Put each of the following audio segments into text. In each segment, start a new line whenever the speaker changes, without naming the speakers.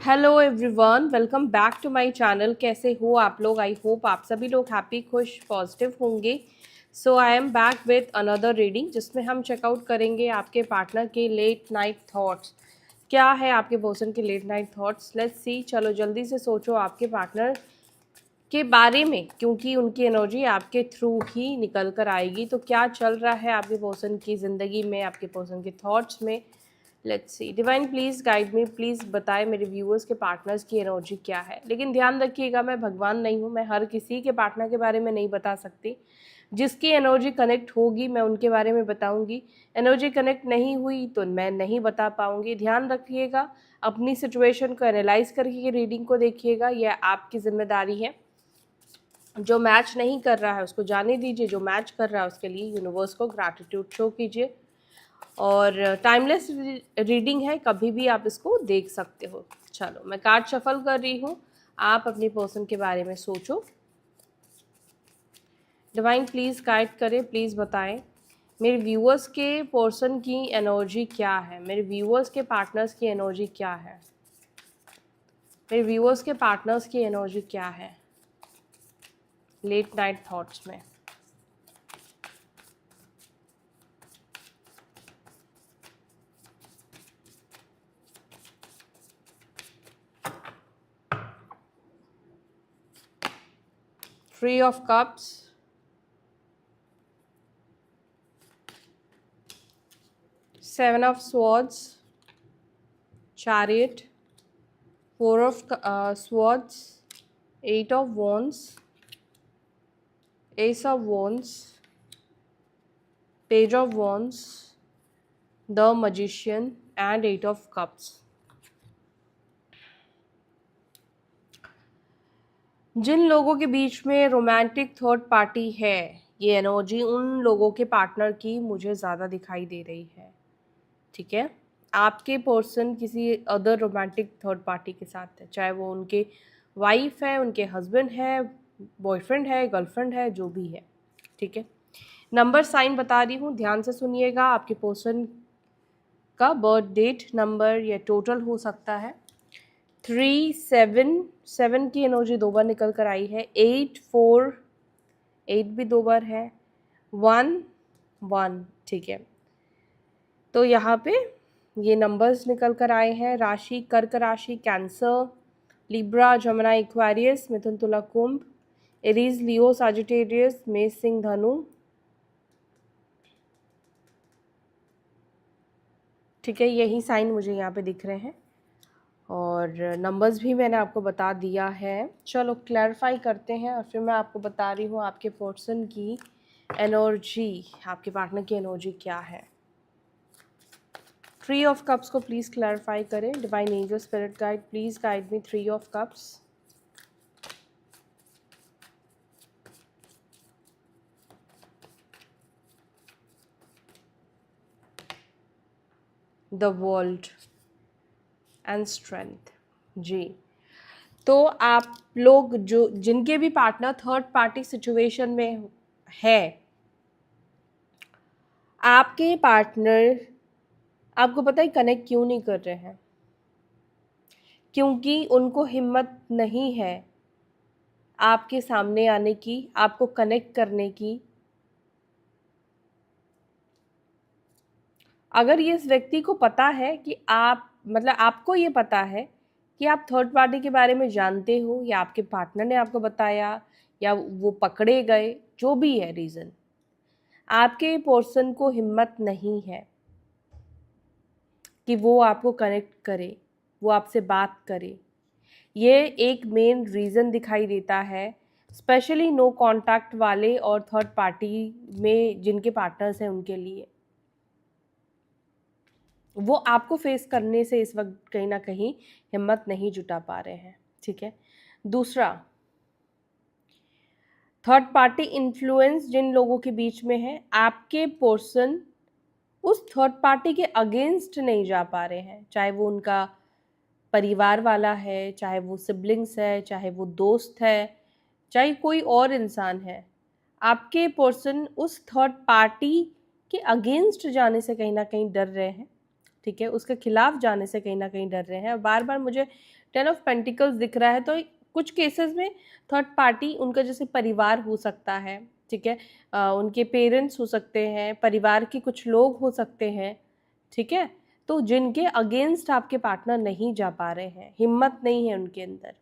Hello everyone, welcome back to my channel. कैसे हो आप लोग? आई होप आप सभी लोग हैप्पी, खुश, पॉजिटिव होंगे। So I am back with another reading जिसमें हम चेकआउट करेंगे आपके पार्टनर के लेट नाइट थॉट्स। क्या है आपके पर्सन के late night thoughts? Let's see. चलो जल्दी से सोचो आपके पार्टनर के बारे में, क्योंकि उनकी एनर्जी आपके थ्रू ही निकल कर आएगी। तो क्या चल रहा है आपके पर्सन की ज़िंदगी में, आपके पर्सन के थॉट्स में? Let's see. Divine please guide me, please बताएं मेरे व्यूअर्स के पार्टनर्स की एनर्जी क्या है। लेकिन ध्यान रखिएगा, मैं भगवान नहीं हूँ, मैं हर किसी के पार्टनर के बारे में नहीं बता सकती। जिसकी एनर्जी कनेक्ट होगी मैं उनके बारे में बताऊंगी, एनर्जी कनेक्ट नहीं हुई तो मैं नहीं बता पाऊंगी। ध्यान रखिएगा, अपनी सिचुएशन को एनालाइज करके रीडिंग को देखिएगा, यह आपकी जिम्मेदारी है। जो मैच नहीं कर रहा है उसको जाने दीजिए, जो मैच कर रहा है उसके लिए यूनिवर्स को ग्रैटिट्यूड शो कीजिए। और टाइमलेस रीडिंग है, कभी भी आप इसको देख सकते हो। चलो मैं कार्ड शफल कर रही हूँ, आप अपनी पर्सन के बारे में सोचो। डिवाइन प्लीज़ गाइड करें, प्लीज़ बताएं मेरे व्यूअर्स के पर्सन की एनर्जी क्या है, मेरे व्यूअर्स के पार्टनर्स की एनर्जी क्या है, मेरे व्यूअर्स के पार्टनर्स की एनर्जी क्या है लेट नाइट थॉट्स में। Three of Cups, Seven of Swords, Chariot, Four of Swords, Eight of Wands, Ace of Wands, Page of Wands, The Magician and Eight of Cups. जिन लोगों के बीच में romantic third party है, ये energy उन लोगों के partner की मुझे ज़्यादा दिखाई दे रही है। ठीक है, आपके पर्सन किसी अदर रोमांटिक थर्ड पार्टी के साथ है, चाहे वो उनके वाइफ है, उनके हस्बैंड है, बॉयफ्रेंड है, गर्लफ्रेंड है, जो भी है। ठीक है, नंबर साइन बता रही हूँ, ध्यान से सुनिएगा। आपके पर्सन का बर्थ डेट नंबर या टोटल हो सकता है 3, 7 की एनर्जी 2 बार निकल कर आई है, 8, 4, 8 भी 2 बार है, 1, 1। ठीक है, तो यहाँ पे ये नंबर्स निकल कर आए हैं। राशि कर्क राशि, कैंसर, लिब्रा, जमुना, एक्वेरियस, मिथुन, तुला, कुंभ, एरीज, लियो, साजिटेरियस, मेष, सिंह, धनु। ठीक है, यही साइन मुझे यहाँ पे दिख रहे हैं और नंबर्स भी मैंने आपको बता दिया है। चलो क्लैरिफाई करते हैं और फिर मैं आपको बता रही हूँ आपके पर्सन की एनर्जी, आपके पार्टनर की एनर्जी क्या है। थ्री ऑफ कप्स को प्लीज़ क्लैरिफाई करें। Divine angel spirit guide, please guide me. Three of cups, the world and strength. जी, तो आप लोग जो जिनके भी पार्टनर थर्ड पार्टी सिचुएशन में है, आपके पार्टनर आपको पता है कनेक्ट क्यों नहीं कर रहे हैं? क्योंकि उनको हिम्मत नहीं है आपके सामने आने की, आपको कनेक्ट करने की। अगर ये इस व्यक्ति को पता है कि आप, मतलब आपको ये पता है कि आप थर्ड पार्टी के बारे में जानते हो, या आपके पार्टनर ने आपको बताया, या वो पकड़े गए, जो भी है रीज़न, आपके पर्सन को हिम्मत नहीं है कि वो आपको कनेक्ट करे, वो आपसे बात करे। ये एक मेन रीज़न दिखाई देता है, स्पेशली नो कॉन्टैक्ट वाले और थर्ड पार्टी में जिनके पार्टनर्स हैं उनके लिए। वो आपको फेस करने से इस वक्त कहीं ना कहीं हिम्मत नहीं जुटा पा रहे हैं। ठीक है, दूसरा, थर्ड पार्टी इन्फ्लुएंस जिन लोगों के बीच में है, आपके पर्सन उस थर्ड पार्टी के अगेंस्ट नहीं जा पा रहे हैं, चाहे वो उनका परिवार वाला है, चाहे वो सिबलिंग्स है, चाहे वो दोस्त है, चाहे कोई और इंसान है। आपके पर्सन उस थर्ड पार्टी के अगेंस्ट जाने से कहीं ना कहीं डर रहे हैं। ठीक है, उसके खिलाफ जाने से कहीं ना कहीं डर रहे हैं। और बार बार मुझे 10 ऑफ पेंटिकल्स दिख रहा है, तो कुछ केसेस में थर्ड पार्टी उनका जैसे परिवार हो सकता है, ठीक है, उनके पेरेंट्स हो सकते हैं, परिवार के कुछ लोग हो सकते हैं, ठीक है, तो जिनके अगेंस्ट आपके पार्टनर नहीं जा पा रहे हैं, हिम्मत नहीं है उनके अंदर।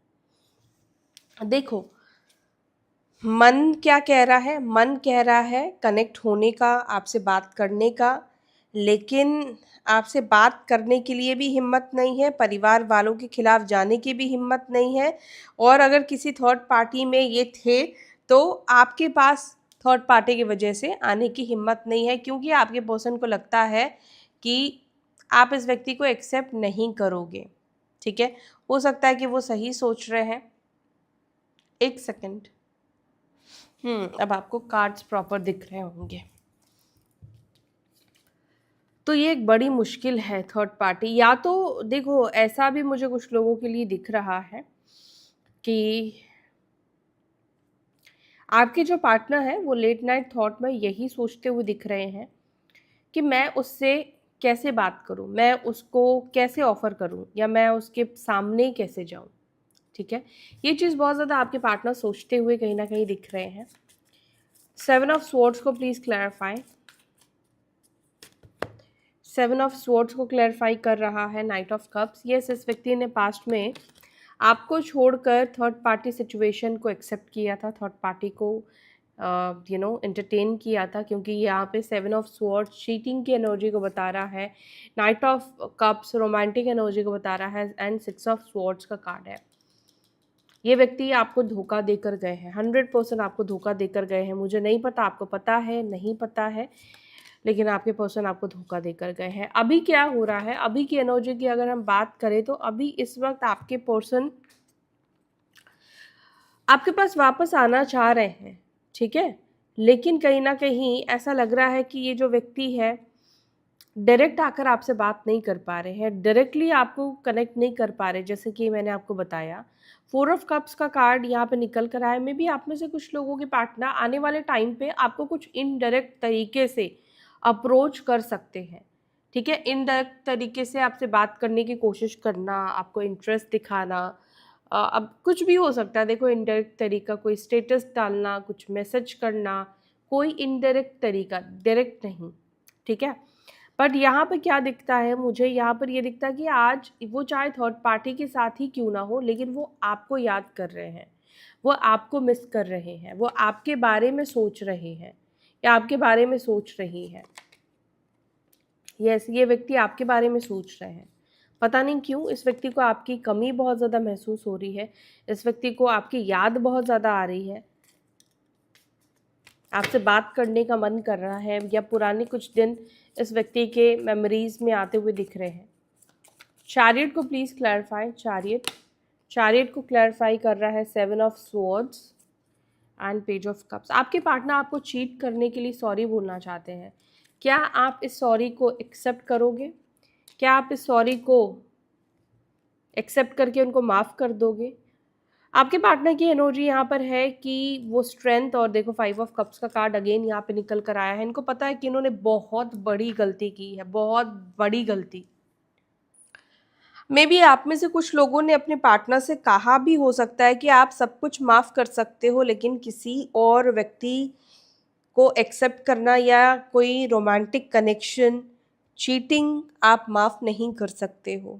देखो मन क्या कह रहा है, मन कह रहा है कनेक्ट होने का, आपसे बात करने का, लेकिन आपसे बात करने के लिए भी हिम्मत नहीं है, परिवार वालों के खिलाफ जाने की भी हिम्मत नहीं है, और अगर किसी थर्ड पार्टी में ये थे तो आपके पास थर्ड पार्टी की वजह से आने की हिम्मत नहीं है, क्योंकि आपके पर्सन को लगता है कि आप इस व्यक्ति को एक्सेप्ट नहीं करोगे, ठीक है। हो सकता है कि वो सही सोच रहे हैं। एक सेकंड, अब आपको कार्ड्स प्रॉपर दिख रहे होंगे। तो ये एक बड़ी मुश्किल है थर्ड पार्टी, या तो देखो ऐसा भी मुझे कुछ लोगों के लिए दिख रहा है कि आपके जो पार्टनर है वो लेट नाइट थॉट में यही सोचते हुए दिख रहे हैं कि मैं उससे कैसे बात करूं, मैं उसको कैसे ऑफर करूं, या मैं उसके सामने कैसे जाऊं, ठीक है। ये चीज़ बहुत ज़्यादा आपके पार्टनर सोचते हुए कहीं ना कहीं दिख रहे हैं। 7 ऑफ स्वॉर्ड्स को प्लीज़ क्लैरिफाई। 7 ऑफ स्वॉर्ड्स को क्लैरिफाई कर रहा है नाइट ऑफ कप्स। यस, इस व्यक्ति ने पास्ट में आपको छोड़कर थर्ड पार्टी सिचुएशन को एक्सेप्ट किया था, थर्ड पार्टी को एंटरटेन किया था, क्योंकि यहाँ पे 7 ऑफ स्वॉर्ड्स चीटिंग की एनर्जी को बता रहा है, knight of cups romantic energy को बता रहा है, एंड 6 ऑफ स्वॉर्ड्स का कार्ड है। ये व्यक्ति आपको धोखा देकर गए हैं, 100% आपको धोखा देकर गए हैं। मुझे नहीं पता आपको पता है नहीं पता है, लेकिन आपके पर्सन आपको धोखा देकर गए हैं। अभी क्या हो रहा है, अभी की एनर्जी की अगर हम बात करें तो अभी इस वक्त आपके पर्सन आपके पास वापस आना चाह रहे हैं, ठीक है, लेकिन कहीं ना कहीं ऐसा लग रहा है कि ये जो व्यक्ति है डायरेक्ट आकर आपसे बात नहीं कर पा रहे हैं, डायरेक्टली आपको कनेक्ट नहीं कर पा रहे। जैसे कि मैंने आपको बताया 4 ऑफ कप्स का कार्ड यहाँ पे निकल कर आया। मे बी आप में से कुछ लोगों के पार्टनर आने वाले टाइम पे आपको कुछ इनडायरेक्ट तरीके से अप्रोच कर सकते हैं, ठीक है, इनडायरेक्ट तरीके से आपसे बात करने की कोशिश करना, आपको इंटरेस्ट दिखाना, अब कुछ भी हो सकता है। देखो इनडायरेक्ट तरीका, कोई स्टेटस डालना, कुछ मैसेज करना, कोई इनडायरेक्ट तरीका, डायरेक्ट नहीं, ठीक है। बट यहाँ पर क्या दिखता है मुझे, यहाँ पर ये दिखता है कि आज वो चाहे थर्ड पार्टी के साथ ही क्यों ना हो, लेकिन वो आपको याद कर रहे हैं, वो आपको मिस कर रहे हैं, वो आपके बारे में सोच रहे हैं या आपके बारे में सोच रही है। यस, ये व्यक्ति आपके बारे में सोच रहे हैं। पता नहीं क्यों इस व्यक्ति को आपकी कमी बहुत ज़्यादा महसूस हो रही है, इस व्यक्ति को आपकी याद बहुत ज़्यादा आ रही है, आपसे बात करने का मन कर रहा है, या पुराने कुछ दिन इस व्यक्ति के मेमोरीज में आते हुए दिख रहे हैं। चैरियट को प्लीज़ क्लैरिफाई। चैरियट को क्लैरिफाई कर रहा है 7 of swords and page of cups. आपके पार्टनर आपको चीट करने के लिए सॉरी बोलना चाहते हैं। क्या आप इस सॉरी को एक्सेप्ट करोगे? क्या आप इस सॉरी को एक्सेप्ट करके उनको माफ़ कर दोगे? आपके पार्टनर की एनर्जी यहाँ पर है कि वो स्ट्रेंथ, और देखो 5 ऑफ कप्स का कार्ड अगेन यहाँ पे निकल कर आया है। इनको पता है कि इन्होंने बहुत बड़ी गलती की है, बहुत बड़ी गलती। मे बी आप में से कुछ लोगों ने अपने पार्टनर से कहा भी हो सकता है कि आप सब कुछ माफ़ कर सकते हो, लेकिन किसी और व्यक्ति को एक्सेप्ट करना या कोई रोमांटिक कनेक्शन, चीटिंग आप माफ़ नहीं कर सकते हो,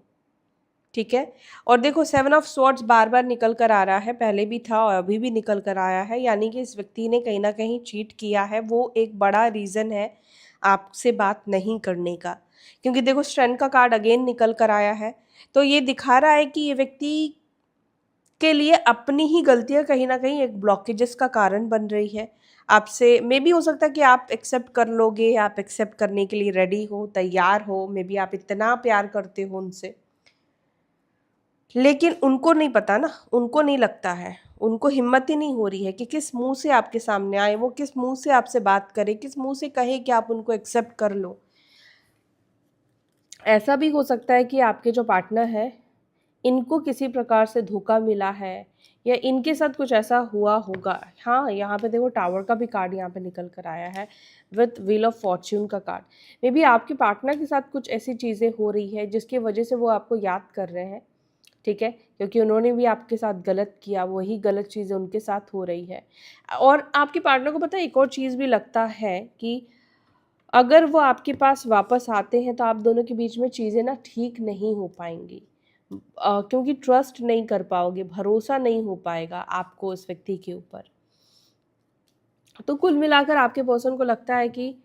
ठीक है। और देखो 7 ऑफ स्वॉर्ड्स बार बार निकल कर आ रहा है, पहले भी था और अभी भी निकल कर आया है, यानी कि इस व्यक्ति ने कहीं ना कहीं चीट किया है। वो एक बड़ा रीज़न है आपसे बात नहीं करने का, क्योंकि देखो स्ट्रेंथ का कार्ड अगेन निकल कर आया है। तो ये दिखा रहा है कि ये व्यक्ति के लिए अपनी ही गलतियां कहीं ना कहीं एक ब्लॉकेजेस का कारण बन रही है। आपसे मे बी हो सकता है कि आप एक्सेप्ट कर लोगे, आप एक्सेप्ट करने के लिए रेडी हो, तैयार हो, मे बी आप इतना प्यार करते हो उनसे, लेकिन उनको नहीं पता ना, उनको नहीं लगता है, उनको हिम्मत ही नहीं हो रही है कि किस मुंह से आपके सामने आए, वो किस मुंह से आपसे बात करे, किस मुंह से कहे कि आप उनको एक्सेप्ट कर लो। ऐसा भी हो सकता है कि आपके जो पार्टनर है इनको किसी प्रकार से धोखा मिला है, या इनके साथ कुछ ऐसा हुआ होगा। हाँ, यहाँ पे देखो टावर का भी कार्ड यहाँ पे निकल कर आया है विथ व्हील ऑफ फॉर्च्यून का कार्ड। मे बी आपके पार्टनर के साथ कुछ ऐसी चीज़ें हो रही है जिसकी वजह से वो आपको याद कर रहे हैं, ठीक है, क्योंकि उन्होंने भी आपके साथ गलत किया, वही गलत चीज़ें उनके साथ हो रही है। और आपके पार्टनर को पता है एक और चीज़ भी लगता है कि अगर वो आपके पास वापस आते हैं तो आप दोनों के बीच में चीज़ें ना ठीक नहीं हो पाएंगी, क्योंकि ट्रस्ट नहीं कर पाओगे, भरोसा नहीं हो पाएगा आपको उस व्यक्ति के ऊपर। तो कुल मिलाकर आपके पर्सन को लगता है कि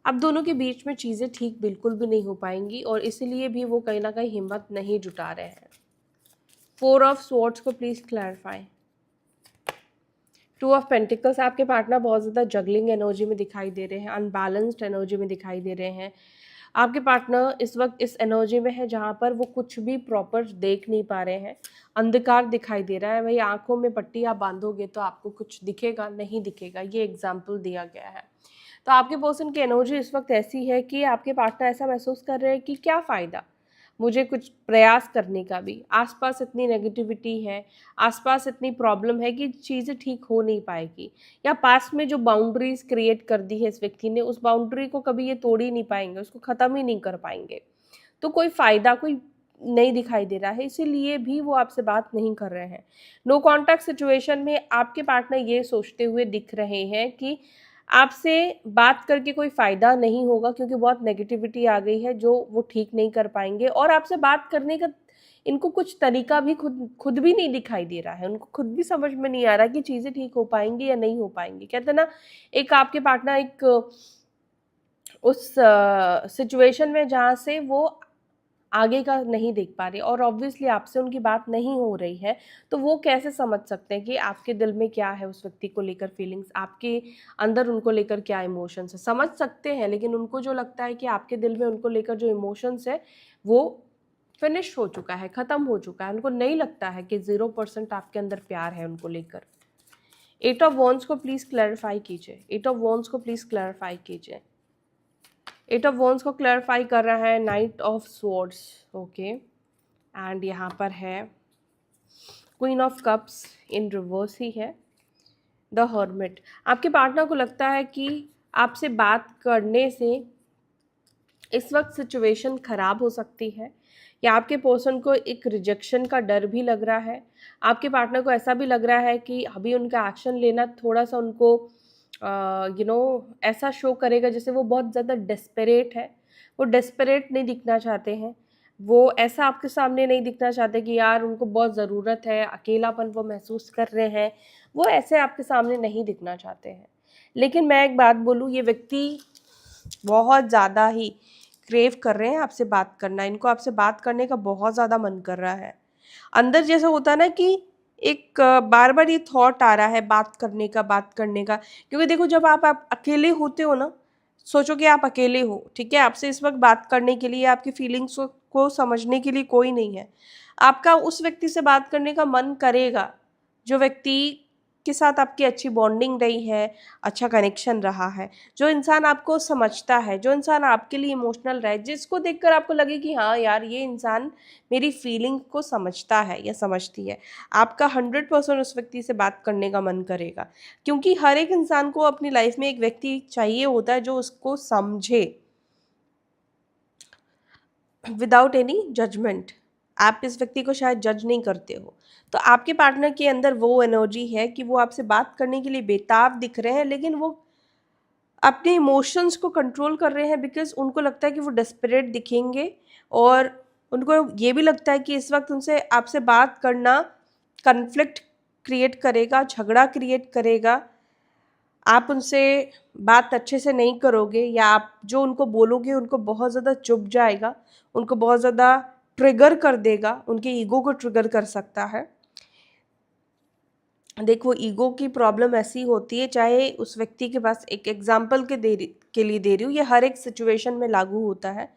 आप दोनों के बीच में चीज़ें ठीक बिल्कुल भी नहीं हो पाएंगी, और इसीलिए भी वो कहीं ना कहीं हिम्मत नहीं जुटा रहे हैं। 4 ऑफ स्वॉर्ड्स को प्लीज क्लैरिफाई। 2 ऑफ पेंटिकल्स, आपके पार्टनर बहुत ज़्यादा जगलिंग एनर्जी में दिखाई दे रहे हैं, अनबैलेंस्ड एनर्जी में दिखाई दे रहे हैं। आपके पार्टनर इस वक्त इस एनर्जी में है जहाँ पर वो कुछ भी प्रॉपर देख नहीं पा रहे हैं, अंधकार दिखाई दे रहा है। भाई आंखों में पट्टी आप बांधोगे तो आपको कुछ दिखेगा नहीं दिखेगा, ये एग्जाम्पल दिया गया है। तो आपके पर्सन की एनर्जी इस वक्त ऐसी है कि आपके पार्टनर ऐसा महसूस कर रहे हैं कि क्या फ़ायदा मुझे कुछ प्रयास करने का भी, आसपास इतनी नेगेटिविटी है, आसपास इतनी प्रॉब्लम है कि चीज़ें ठीक हो नहीं पाएगी, या पास में जो बाउंड्रीज क्रिएट कर दी है इस व्यक्ति ने, उस बाउंड्री को कभी ये तोड़ ही नहीं पाएंगे, उसको ख़त्म ही नहीं कर पाएंगे। तो कोई फ़ायदा कोई नहीं दिखाई दे रहा है, इसीलिए भी वो आपसे बात नहीं कर रहे हैं। नो कॉन्टैक्ट सिचुएशन में आपके पार्टनर ये सोचते हुए दिख रहे हैं कि आपसे बात करके कोई फ़ायदा नहीं होगा, क्योंकि बहुत नेगेटिविटी आ गई है जो वो ठीक नहीं कर पाएंगे, और आपसे बात करने का इनको कुछ तरीका भी खुद भी नहीं दिखाई दे रहा है, उनको खुद भी समझ में नहीं आ रहा कि चीज़ें ठीक हो पाएंगी या नहीं हो पाएंगी। कहते हैं ना, एक आपके पार्टनर एक उस सिचुएशन में जहाँ से वो आगे का नहीं देख पा रहे, और ऑब्वियसली आपसे उनकी बात नहीं हो रही है, तो वो कैसे समझ सकते हैं कि आपके दिल में क्या है उस व्यक्ति को लेकर, फीलिंग्स आपके अंदर उनको लेकर क्या इमोशंस है। समझ सकते हैं, लेकिन उनको जो लगता है कि आपके दिल में उनको लेकर जो इमोशंस है वो फिनिश हो चुका है, ख़त्म हो चुका है। उनको नहीं लगता है कि 0% आपके अंदर प्यार है उनको लेकर। 8 ऑफ वॉन्ड्स को प्लीज़ क्लैरिफाई कीजिए। 8 ऑफ वॉन्ड्स को प्लीज़ क्लैरिफाई कीजिए। 8 ऑफ वॉन्ड्स को क्लैरिफाई कर रहा है knight of swords, okay. And यहाँ पर है queen of cups in reverse ही है, द हर्मिट। आपके पार्टनर को लगता है कि आपसे बात करने से इस वक्त सिचुएशन खराब हो सकती है, या आपके पर्सन को एक रिजेक्शन का डर भी लग रहा है। आपके पार्टनर को ऐसा भी लग रहा है कि अभी उनका एक्शन लेना थोड़ा सा उनको ऐसा शो करेगा जैसे वो बहुत ज़्यादा डेस्परेट है। वो डेस्परेट नहीं दिखना चाहते हैं, वो ऐसा आपके सामने नहीं दिखना चाहते कि यार उनको बहुत ज़रूरत है, अकेलापन वो महसूस कर रहे हैं, वो ऐसे आपके सामने नहीं दिखना चाहते हैं। लेकिन मैं एक बात बोलूँ, ये व्यक्ति बहुत ज़्यादा ही क्रेव कर रहे हैं आपसे बात करना, इनको आपसे बात करने का बहुत ज़्यादा मन कर रहा है। अंदर जैसा होता है ना कि एक बार बार ये थॉट आ रहा है बात करने का, क्योंकि देखो जब आप अकेले होते हो ना, सोचो कि आप अकेले हो, ठीक है, आपसे इस वक्त बात करने के लिए, आपकी फीलिंग्स को समझने के लिए कोई नहीं है, आपका उस व्यक्ति से बात करने का मन करेगा जो व्यक्ति के साथ आपकी अच्छी बॉन्डिंग रही है, अच्छा कनेक्शन रहा है, जो इंसान आपको समझता है, जो इंसान आपके लिए इमोशनल रहे, जिसको देखकर आपको लगे कि हाँ यार ये इंसान मेरी फीलिंग को समझता है या समझती है। आपका 100% उस व्यक्ति से बात करने का मन करेगा, क्योंकि हर एक इंसान को अपनी लाइफ में एक व्यक्ति चाहिए होता है जो उसको समझे विदाउट एनी जजमेंट। आप इस व्यक्ति को शायद जज नहीं करते हो, तो आपके पार्टनर के अंदर वो एनर्जी है कि वो आपसे बात करने के लिए बेताब दिख रहे हैं, लेकिन वो अपने इमोशंस को कंट्रोल कर रहे हैं, बिकॉज उनको लगता है कि वो डेस्परेट दिखेंगे, और उनको ये भी लगता है कि इस वक्त उनसे आपसे बात करना कन्फ्लिक्ट क्रिएट करेगा, झगड़ा क्रिएट करेगा, आप उनसे बात अच्छे से नहीं करोगे, या आप जो उनको बोलोगे उनको बहुत ज़्यादा चुभ जाएगा, उनको बहुत ज़्यादा ट्रिगर कर देगा, उनके ईगो को ट्रिगर कर सकता है। देखो ईगो की प्रॉब्लम ऐसी होती है, चाहे उस व्यक्ति के पास, एक एग्जाम्पल के लिए दे रही हूँ, ये हर एक सिचुएशन में लागू होता है,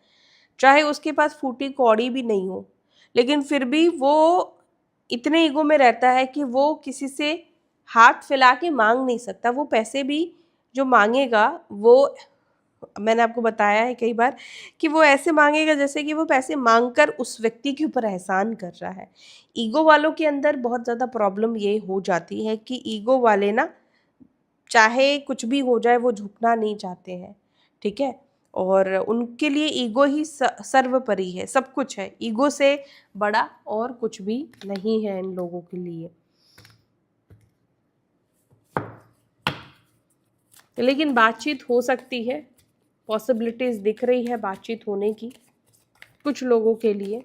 चाहे उसके पास फूटी कौड़ी भी नहीं हो, लेकिन फिर भी वो इतने ईगो में रहता है कि वो किसी से हाथ फैला के मांग नहीं सकता। वो पैसे भी जो मांगेगा, वो मैंने आपको बताया है कई बार कि वो ऐसे मांगेगा जैसे कि वो पैसे मांगकर उस व्यक्ति के ऊपर एहसान कर रहा है। ईगो वालों के अंदर बहुत ज़्यादा प्रॉब्लम ये हो जाती है कि ईगो वाले ना, चाहे कुछ भी हो जाए, वो झुकना नहीं चाहते हैं, ठीक है। और उनके लिए ईगो ही सर्वोपरि है, सब कुछ है, ईगो से बड़ा और कुछ भी नहीं है इन लोगों के लिए। लेकिन बातचीत हो सकती है, पॉसिबिलिटीज दिख रही है बातचीत होने की कुछ लोगों के लिए।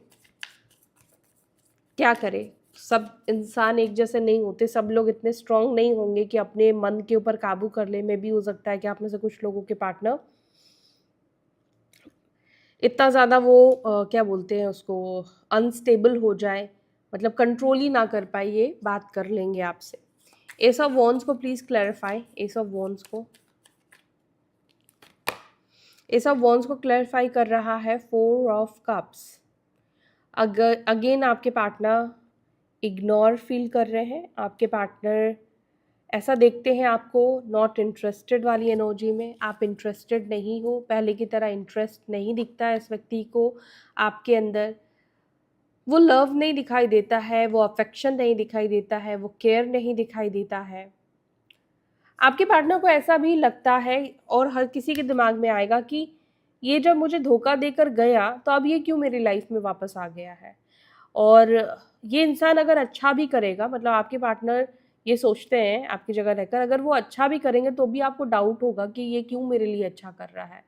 क्या करें, सब इंसान एक जैसे नहीं होते, सब लोग इतने स्ट्रांग नहीं होंगे कि अपने मन के ऊपर काबू कर ले। में भी हो सकता है कि आप में से कुछ लोगों के पार्टनर इतना ज़्यादा वो क्या बोलते हैं उसको, अनस्टेबल हो जाए, मतलब कंट्रोल ही ना कर पाए। ये बात कर लेंगे आपसे। एस ऑफ वॉन्ड्स को please clarify, S of wands को, एस ऑफ वॉन्ड्स को क्लैरिफाई कर रहा है 4 ऑफ कप्स। अगर अगेन आपके पार्टनर इग्नोर फील कर रहे हैं, आपके पार्टनर ऐसा देखते हैं आपको नॉट इंटरेस्टेड वाली एनर्जी में, आप इंटरेस्टेड नहीं हो, पहले की तरह इंटरेस्ट नहीं दिखता है इस व्यक्ति को आपके अंदर, वो लव नहीं दिखाई देता है, वो अफेक्शन नहीं दिखाई देता है, वो केयर नहीं दिखाई देता है। आपके पार्टनर को ऐसा भी लगता है और हर किसी के दिमाग में आएगा कि ये जब मुझे धोखा देकर गया तो अब ये क्यों मेरी लाइफ में वापस आ गया है। और ये इंसान अगर अच्छा भी करेगा, मतलब आपके पार्टनर ये सोचते हैं आपकी जगह रहकर, अगर वो अच्छा भी करेंगे तो भी आपको डाउट होगा कि ये क्यों मेरे लिए अच्छा कर रहा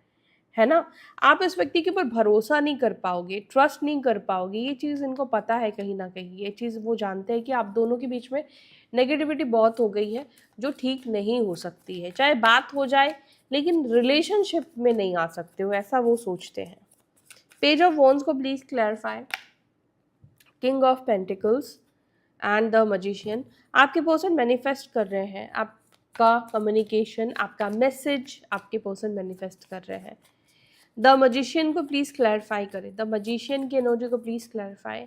है ना। आप इस व्यक्ति के ऊपर भरोसा नहीं कर पाओगे, ट्रस्ट नहीं कर पाओगे। ये चीज़ इनको पता है कहीं ना कहीं, ये चीज़ वो जानते हैं कि आप दोनों के बीच में नेगेटिविटी बहुत हो गई है जो ठीक नहीं हो सकती है। चाहे बात हो जाए लेकिन रिलेशनशिप में नहीं आ सकते हो, ऐसा वो सोचते हैं। पेज ऑफ वॉन्ड्स को please clarify, king of pentacles and the magician. आपके पर्सन मैनिफेस्ट कर रहे हैं, आपका कम्युनिकेशन, आपका मैसेज आपके पर्सन मैनिफेस्ट कर रहे हैं। द मजिशियन को प्लीज क्लैरिफाई करें, द मजिशियन की एनर्जी को प्लीज क्लैरिफाई।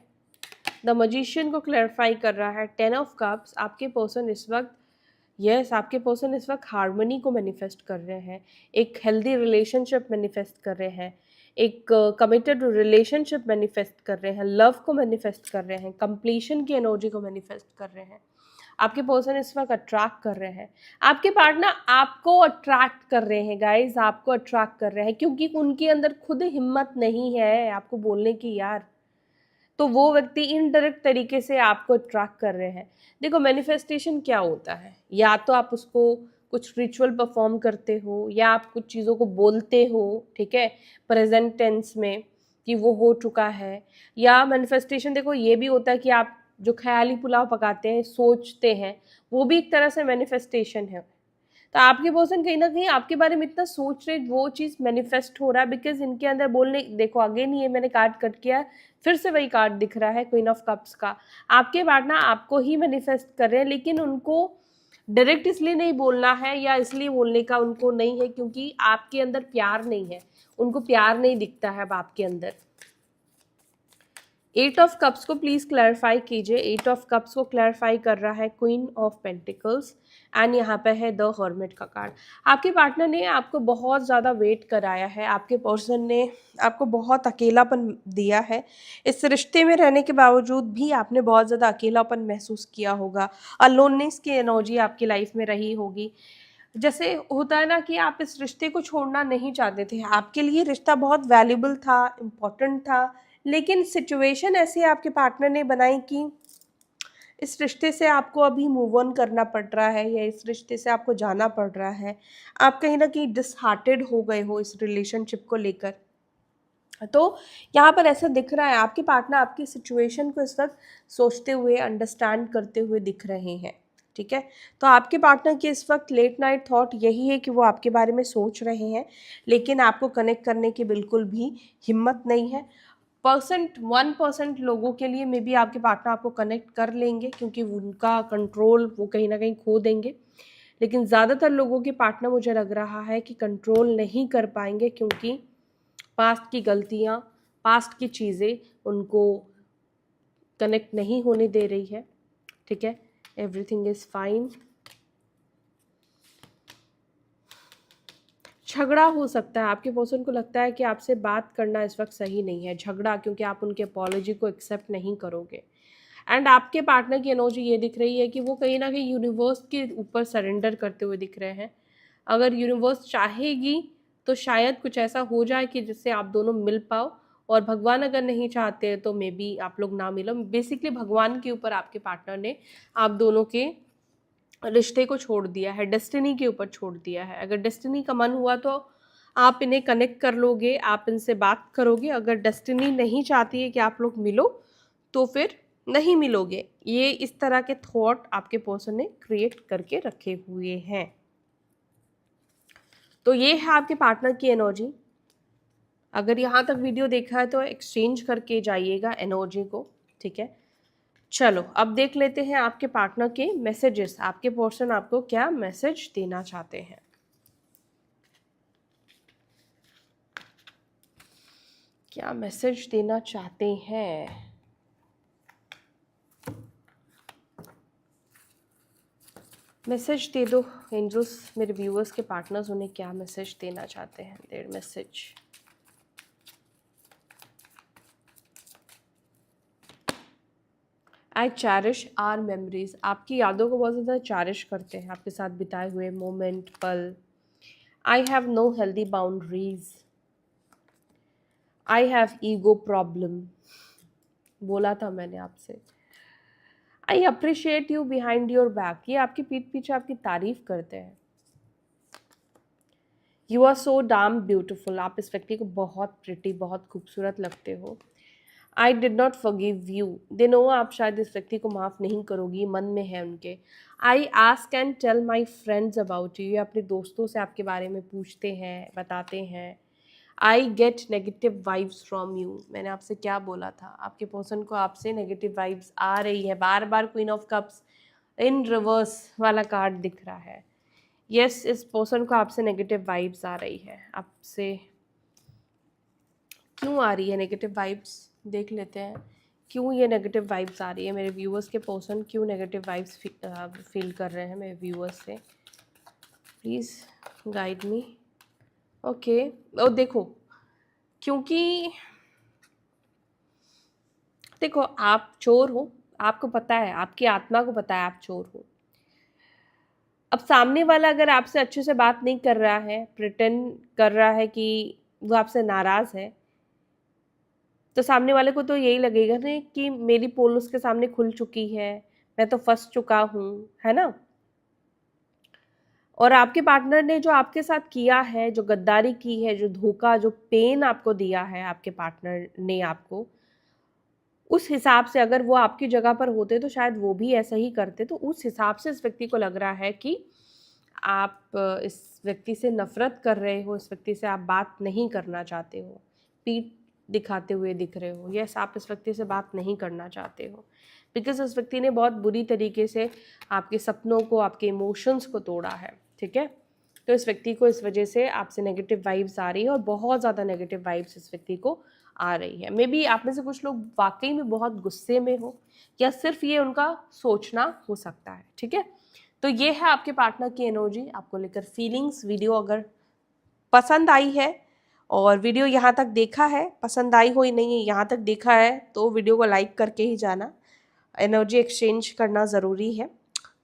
द मजिशियन को क्लैरिफाई कर रहा है 10 ऑफ कप्स। आपके पर्सन इस वक्त आपके पर्सन इस वक्त हार्मनी को मैनिफेस्ट कर रहे हैं, एक हेल्दी रिलेशनशिप मैनिफेस्ट कर रहे हैं, एक कमिटेड रिलेशनशिप मैनिफेस्ट कर रहे हैं, लव को मैनिफेस्ट कर रहे हैं, कंप्लीशन की एनर्जी को मैनिफेस्ट कर रहे हैं। आपके पर्सन इस वक्त अट्रैक्ट कर रहे हैं, आपके पार्टनर आपको अट्रैक्ट कर रहे हैं गाइज, आपको अट्रैक्ट कर रहे हैं क्योंकि उनके अंदर खुद हिम्मत नहीं है आपको बोलने की यार, तो वो व्यक्ति इनडायरेक्ट तरीके से आपको अट्रैक्ट कर रहे हैं। देखो मैनिफेस्टेशन क्या होता है, या तो आप उसको कुछ रिचुअल परफॉर्म करते हो या आप कुछ चीज़ों को बोलते हो, ठीक है, प्रेजेंट टेंस में कि वो हो चुका है। या मैनिफेस्टेशन देखो ये भी होता है कि आप जो ख्याली पुलाव पकाते हैं, सोचते हैं, वो भी एक तरह से मैनिफेस्टेशन है। तो आपके पर्सन कहीं ना कहीं आपके बारे में इतना सोच रहे, वो चीज़ मैनिफेस्ट हो रहा है बिकॉज इनके अंदर बोलने, देखो अगेन ये मैंने कार्ड कट किया, फिर से वही कार्ड दिख रहा है क्वीन ऑफ कप्स का। आपके पार्टनर आपको ही मैनिफेस्ट कर रहे हैं लेकिन उनको डायरेक्ट इसलिए नहीं बोलना है या इसलिए बोलने का उनको नहीं है क्योंकि आपके अंदर प्यार नहीं है, उनको प्यार नहीं दिखता है अब आपके अंदर। 8 ऑफ कप्स को प्लीज क्लैरिफाई कीजिए। 8 ऑफ कप्स को क्लैरिफाई कर रहा है क्वीन ऑफ पेंटिकल्स एंड यहाँ पे है द हर्मिट का कार्ड। आपके पार्टनर ने आपको बहुत ज़्यादा वेट कराया है, आपके पर्सन ने आपको बहुत अकेलापन दिया है। इस रिश्ते में रहने के बावजूद भी आपने बहुत ज़्यादा अकेलापन महसूस किया होगा, अलोननेस की एनर्जी आपकी लाइफ में रही होगी। जैसे होता है ना कि आप इस रिश्ते को छोड़ना नहीं चाहते थे, आपके लिए रिश्ता बहुत वैल्यूबल था, इम्पोर्टेंट था, लेकिन सिचुएशन ऐसी आपके पार्टनर ने बनाई कि इस रिश्ते से आपको अभी मूव ऑन करना पड़ रहा है या इस रिश्ते से आपको जाना पड़ रहा है। आप कहीं ना कहीं डिसहार्टेड हो गए हो इस रिलेशनशिप को लेकर। तो यहाँ पर ऐसा दिख रहा है आपके पार्टनर आपकी सिचुएशन को इस वक्त सोचते हुए, अंडरस्टैंड करते हुए दिख रहे हैं, ठीक है। तो आपके पार्टनर की इस वक्त लेट नाइट थॉट यही है कि वो आपके बारे में सोच रहे हैं लेकिन आपको कनेक्ट करने की बिल्कुल भी हिम्मत नहीं है। 1% लोगों के लिए मे बी आपके पार्टनर आपको कनेक्ट कर लेंगे क्योंकि उनका कंट्रोल वो कहीं ना कहीं खो देंगे, लेकिन ज़्यादातर लोगों के पार्टनर मुझे लग रहा है कि कंट्रोल नहीं कर पाएंगे क्योंकि पास्ट की गलतियाँ, पास्ट की चीज़ें उनको कनेक्ट नहीं होने दे रही है, ठीक है। Everything is fine. झगड़ा हो सकता है, आपके पर्सन को लगता है कि आपसे बात करना इस वक्त सही नहीं है, झगड़ा, क्योंकि आप उनके अपॉलॉजी को एक्सेप्ट नहीं करोगे। एंड आपके पार्टनर की एनर्जी ये दिख रही है कि वो कहीं ना कहीं यूनिवर्स के ऊपर सरेंडर करते हुए दिख रहे हैं। अगर यूनिवर्स चाहेगी तो शायद कुछ ऐसा हो जाए कि जिससे आप दोनों मिल पाओ, और भगवान अगर नहीं चाहते हैं तो मे बी आप लोग ना मिलो। बेसिकली भगवान के ऊपर आपके पार्टनर ने आप दोनों के रिश्ते को छोड़ दिया है, डेस्टिनी के ऊपर छोड़ दिया है। अगर डेस्टिनी का मन हुआ तो आप इन्हें कनेक्ट कर लोगे, आप इनसे बात करोगे। अगर डेस्टिनी नहीं चाहती है कि आप लोग मिलो तो फिर नहीं मिलोगे। ये इस तरह के थॉट आपके पर्सन ने क्रिएट करके रखे हुए हैं। तो ये है आपके पार्टनर की एनर्जी। अगर यहाँ तक वीडियो देखा है तो एक्सचेंज करके जाइएगा एनर्जी को, ठीक है। चलो अब देख लेते हैं आपके पार्टनर के मैसेजेस। आपके पर्सन आपको क्या मैसेज देना चाहते हैं। क्या मैसेज देना चाहते हैं। मैसेज दे दो एंजल्स, मेरे व्यूअर्स के पार्टनर्स उन्हें क्या मैसेज देना चाहते हैं। Their message. I cherish our memories. आपकी यादों को बहुत ज़्यादा चैरिश करते हैं, आपके साथ बिताए हुए मोमेंट, पल। I have no healthy boundaries. I have ego problem, बोला था मैंने आपसे। I appreciate you behind your back. ये आपकी पीठ पीछे आपकी तारीफ करते हैं। You are so damn beautiful. आप इस व्यक्ति को बहुत प्रिटी, बहुत खूबसूरत लगते हो। I did not forgive you. They know आप शायद इस व्यक्ति को माफ़ नहीं करोगी, मन में है उनके। I ask and tell my friends about you. ये अपने दोस्तों से आपके बारे में पूछते हैं, बताते हैं। I get negative vibes from you. मैंने आपसे क्या बोला था, आपके पर्सन को आपसे नेगेटिव वाइब्स आ रही है। बार बार queen of cups in reverse वाला कार्ड दिख रहा है। यस, इस पर्सन को आपसे नेगेटिव वाइब्स आ रही है। आपसे क्यों आ रही है नेगेटिव वाइब्स, देख लेते हैं। क्यों ये नेगेटिव वाइब्स आ रही है। मेरे व्यूअर्स के पर्सन क्यों नेगेटिव वाइब्स फील कर रहे हैं मेरे व्यूअर्स से। Please guide me. ओके, और देखो, क्योंकि देखो आप चोर हो, आपको पता है, आपकी आत्मा को पता है आप चोर हो। अब सामने वाला अगर आपसे अच्छे से बात नहीं कर रहा है, प्रिटेंड कर रहा है कि वो आपसे नाराज़ है, तो सामने वाले को तो यही लगेगा ना कि मेरी पोल उसके सामने खुल चुकी है, मैं तो फंस चुका हूँ, है ना। और आपके पार्टनर ने जो आपके साथ किया है, जो गद्दारी की है, जो धोखा, जो पेन आपको दिया है आपके पार्टनर ने आपको, उस हिसाब से अगर वो आपकी जगह पर होते तो शायद वो भी ऐसा ही करते। तो उस हिसाब से इस व्यक्ति को लग रहा है कि आप इस व्यक्ति से नफरत कर रहे हो, इस व्यक्ति से आप बात नहीं करना चाहते हो, पीठ दिखाते हुए दिख रहे हो। यस, आप इस व्यक्ति से बात नहीं करना चाहते हो बिकॉज उस व्यक्ति ने बहुत बुरी तरीके से आपके सपनों को, आपके इमोशंस को तोड़ा है, ठीक है। तो इस व्यक्ति को इस वजह से आपसे नेगेटिव वाइब्स आ रही है, और बहुत ज़्यादा नेगेटिव वाइब्स इस व्यक्ति को आ रही है। मे बी आप में से कुछ लोग वाकई में बहुत गुस्से में हो, या सिर्फ ये उनका सोचना हो सकता है, ठीक है। तो ये है आपके पार्टनर की एनर्जी, आपको लेकर फीलिंग्स। वीडियो अगर पसंद आई है और वीडियो यहाँ तक देखा है, पसंद आई हो ही नहीं है, यहाँ तक देखा है, तो वीडियो को लाइक करके ही जाना। एनर्जी एक्सचेंज करना ज़रूरी है।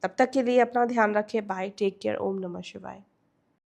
तब तक के लिए अपना ध्यान रखें। बाय, टेक केयर, ओम नमः शिवाय।